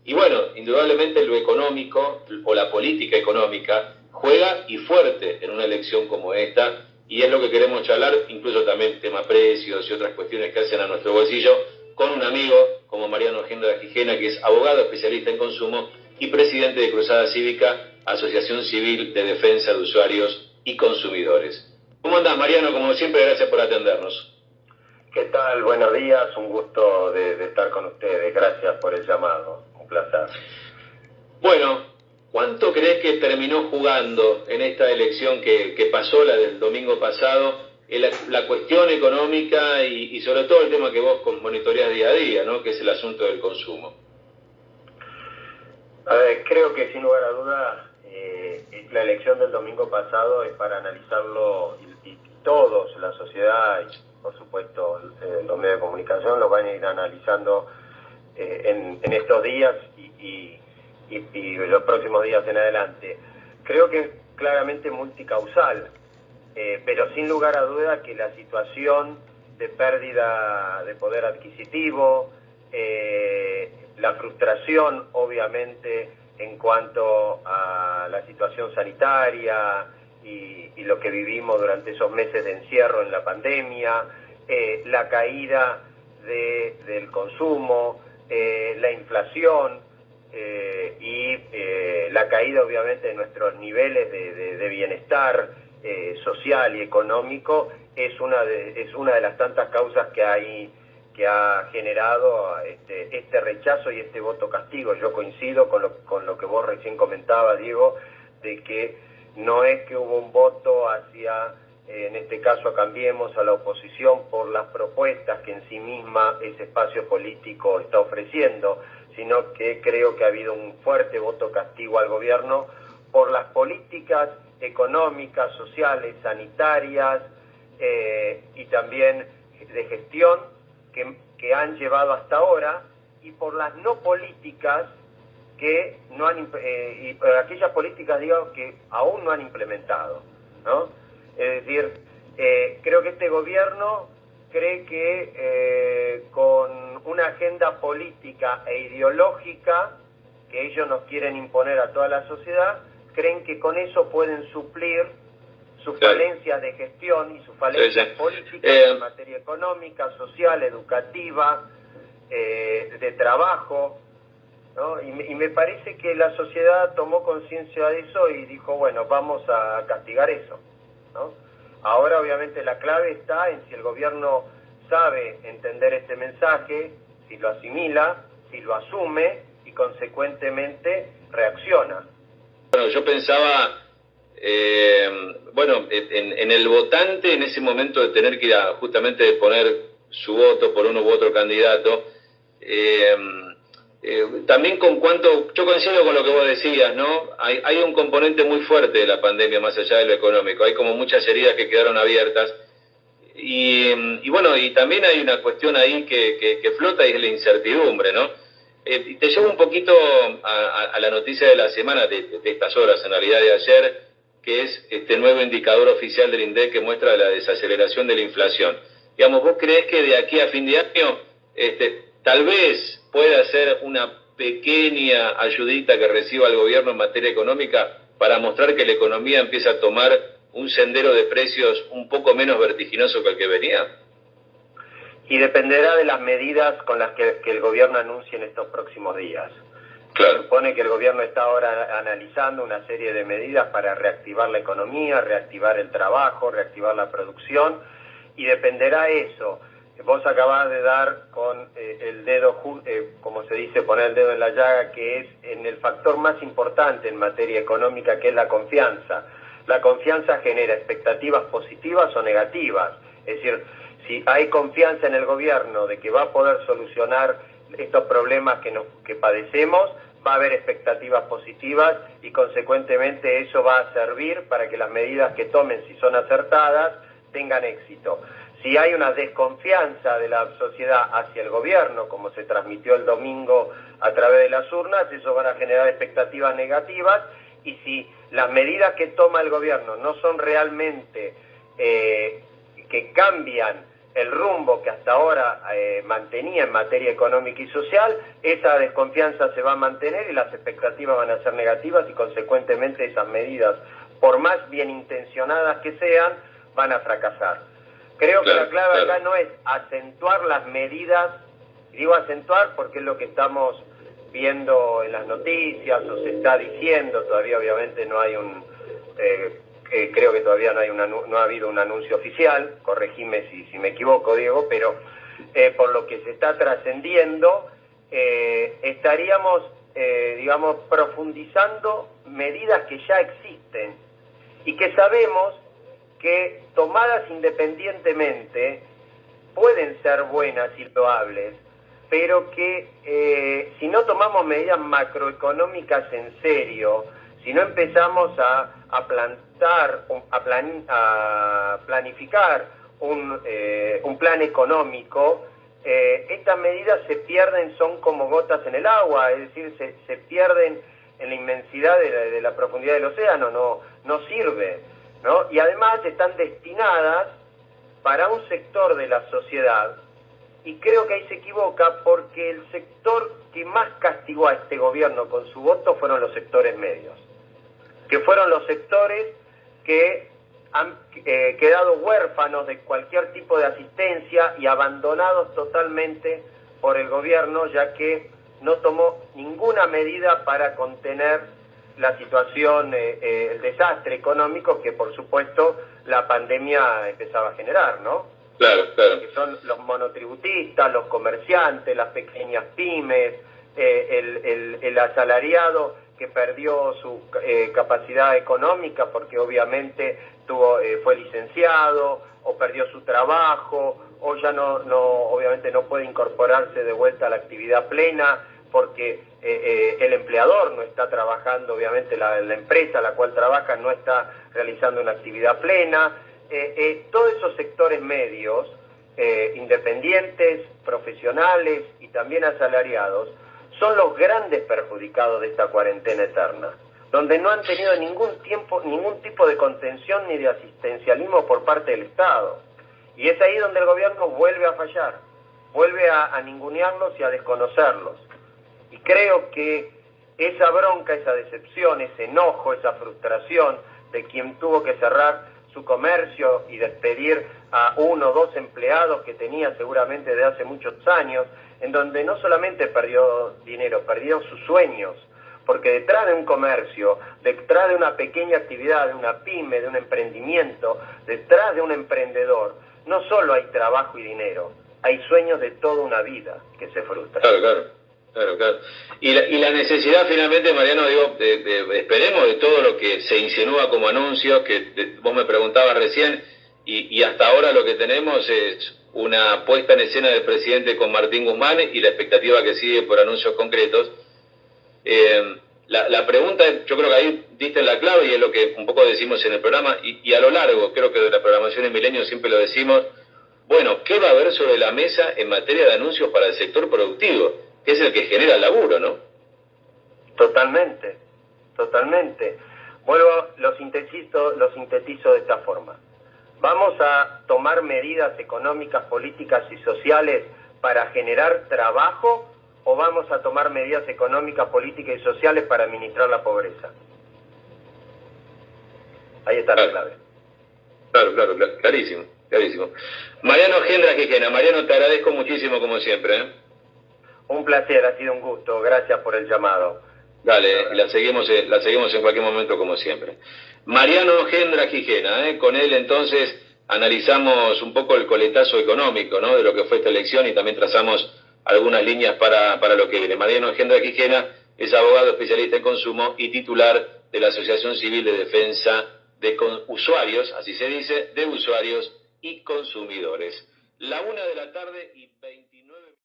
Y bueno, indudablemente lo económico o la política económica juega y fuerte en una elección como esta, y es lo que queremos charlar, incluso también tema precios y otras cuestiones que hacen a nuestro bolsillo, con un amigo como Mariano Gendra Gijena, que es abogado especialista en consumo y presidente de Cruzada Cívica, Asociación Civil de Defensa de Usuarios y Consumidores. ¿Cómo andás, Mariano? Como siempre, gracias por atendernos. ¿Qué tal? Buenos días, un gusto de estar con ustedes. Gracias por el llamado, un placer. Bueno, ¿cuánto crees que terminó jugando en esta elección que pasó, la del domingo pasado, la cuestión económica y sobre todo el tema que vos monitoreás día a día, ¿no? Que es el asunto del consumo? A ver, creo que sin lugar a duda la elección del domingo pasado es para analizarlo y todos, la sociedad y por supuesto los medios de comunicación lo van a ir analizando en estos días y los próximos días en adelante. Creo que es claramente multicausal, pero sin lugar a duda que la situación de pérdida de poder adquisitivo, la frustración obviamente en cuanto a la situación sanitaria y lo que vivimos durante esos meses de encierro en la pandemia, la caída del consumo, la inflación y la caída obviamente de nuestros niveles de bienestar social y económico es una de las tantas causas que ha generado este rechazo y este voto castigo. Yo coincido con lo que vos recién comentabas, Diego, de que no es que hubo un voto hacia, en este caso a Cambiemos, a la oposición por las propuestas que en sí misma ese espacio político está ofreciendo, sino que creo que ha habido un fuerte voto castigo al gobierno por las políticas económicas, sociales, sanitarias y también de gestión que han llevado hasta ahora, y por las no políticas que no han y por aquellas políticas, digo, que aún no han implementado, ¿no? Es decir, creo que este gobierno cree que con una agenda política e ideológica que ellos nos quieren imponer a toda la sociedad, creen que con eso pueden suplir sus falencias de gestión y sus falencias políticas en materia económica, social, educativa, de trabajo, ¿no? Y me parece que la sociedad tomó conciencia de eso y dijo, bueno, vamos a castigar eso, ¿no? Ahora obviamente la clave está en si el gobierno sabe entender este mensaje, si lo asimila, si lo asume y consecuentemente reacciona. Bueno, yo pensaba, en el votante en ese momento de tener que ir a justamente poner su voto por uno u otro candidato, también con cuánto, yo coincido con lo que vos decías, ¿no? Hay un componente muy fuerte de la pandemia más allá de lo económico, hay como muchas heridas que quedaron abiertas y bueno, y también hay una cuestión ahí que flota y es la incertidumbre, ¿no? Y te llevo un poquito a la noticia de la semana, de estas horas, en realidad de ayer, que es este nuevo indicador oficial del INDEC que muestra la desaceleración de la inflación. Digamos, ¿vos creés que de aquí a fin de año tal vez pueda ser una pequeña ayudita que reciba el gobierno en materia económica para mostrar que la economía empieza a tomar un sendero de precios un poco menos vertiginoso que el que venía? Y dependerá de las medidas con las que el gobierno anuncie en estos próximos días. Claro. Se supone que el gobierno está ahora analizando una serie de medidas para reactivar la economía, reactivar el trabajo, reactivar la producción, y dependerá eso. Vos acabás de dar con el dedo, como se dice, poner el dedo en la llaga, que es en el factor más importante en materia económica, que es la confianza. La confianza genera expectativas positivas o negativas. Es decir, si hay confianza en el gobierno de que va a poder solucionar estos problemas que padecemos, va a haber expectativas positivas y consecuentemente eso va a servir para que las medidas que tomen, si son acertadas, tengan éxito. Si hay una desconfianza de la sociedad hacia el gobierno, como se transmitió el domingo a través de las urnas, eso va a generar expectativas negativas, y si las medidas que toma el gobierno no son realmente que cambian el rumbo que hasta ahora mantenía en materia económica y social, esa desconfianza se va a mantener y las expectativas van a ser negativas y consecuentemente esas medidas, por más bien intencionadas que sean, van a fracasar. Creo que la clave acá no es acentuar las medidas, digo acentuar porque es lo que estamos viendo en las noticias o se está diciendo, todavía obviamente no hay creo que todavía no ha habido un anuncio oficial, corregime si me equivoco, Diego, pero por lo que se está trascendiendo, estaríamos, digamos, profundizando medidas que ya existen y que sabemos que tomadas independientemente pueden ser buenas y loables, pero que si no tomamos medidas macroeconómicas en serio, si no empezamos a planificar un plan económico, estas medidas se pierden, son como gotas en el agua, es decir, se pierden en la inmensidad de la profundidad del océano, no sirve, ¿no? Y además están destinadas para un sector de la sociedad, y creo que ahí se equivoca porque el sector que más castigó a este gobierno con su voto fueron los sectores medios, que fueron los sectores que han quedado huérfanos de cualquier tipo de asistencia y abandonados totalmente por el gobierno, ya que no tomó ninguna medida para contener la situación, el desastre económico que por supuesto la pandemia empezaba a generar, ¿no? Claro. Que son los monotributistas, los comerciantes, las pequeñas pymes, el asalariado que perdió su capacidad económica porque obviamente fue licenciado o perdió su trabajo o ya obviamente no puede incorporarse de vuelta a la actividad plena porque el empleador no está trabajando, obviamente la empresa a la cual trabaja no está realizando una actividad plena. Todos esos sectores medios, independientes, profesionales y también asalariados, son los grandes perjudicados de esta cuarentena eterna, donde no han tenido ningún tipo de contención ni de asistencialismo por parte del Estado. Y es ahí donde el gobierno vuelve a fallar, vuelve a ningunearlos y a desconocerlos. Y creo que esa bronca, esa decepción, ese enojo, esa frustración de quien tuvo que cerrar su comercio y despedir a 1 o 2 empleados que tenía seguramente de hace muchos años, en donde no solamente perdió dinero, perdió sus sueños, porque detrás de un comercio, detrás de una pequeña actividad, de una pyme, de un emprendimiento, detrás de un emprendedor, no solo hay trabajo y dinero, hay sueños de toda una vida que se frustran. Claro. Y la necesidad finalmente, Mariano, digo, esperemos de todo lo que se insinúa como anuncio, que vos me preguntabas recién, y hasta ahora lo que tenemos es una puesta en escena del presidente con Martín Guzmán y la expectativa que sigue por anuncios concretos. La pregunta, yo creo que ahí diste la clave y es lo que un poco decimos en el programa y a lo largo, creo que de la programación en Milenio siempre lo decimos, bueno, ¿qué va a haber sobre la mesa en materia de anuncios para el sector productivo? Que es el que genera el laburo, ¿no? Totalmente. Vuelvo, lo sintetizo de esta forma. ¿Vamos a tomar medidas económicas, políticas y sociales para generar trabajo o vamos a tomar medidas económicas, políticas y sociales para administrar la pobreza? Ahí está la clave. Claro, clarísimo. Mariano Gendra Quijena, Mariano, te agradezco muchísimo como siempre, ¿eh? Un placer, ha sido un gusto, gracias por el llamado. Dale, la seguimos en cualquier momento como siempre. Mariano Gendra Quijena, con él entonces analizamos un poco el coletazo económico, ¿no? De lo que fue esta elección y también trazamos algunas líneas para lo que viene. Mariano Gendra Quijena es abogado especialista en consumo y titular de la Asociación Civil de Defensa de Usuarios, así se dice, de usuarios y consumidores. 1:20 p.m.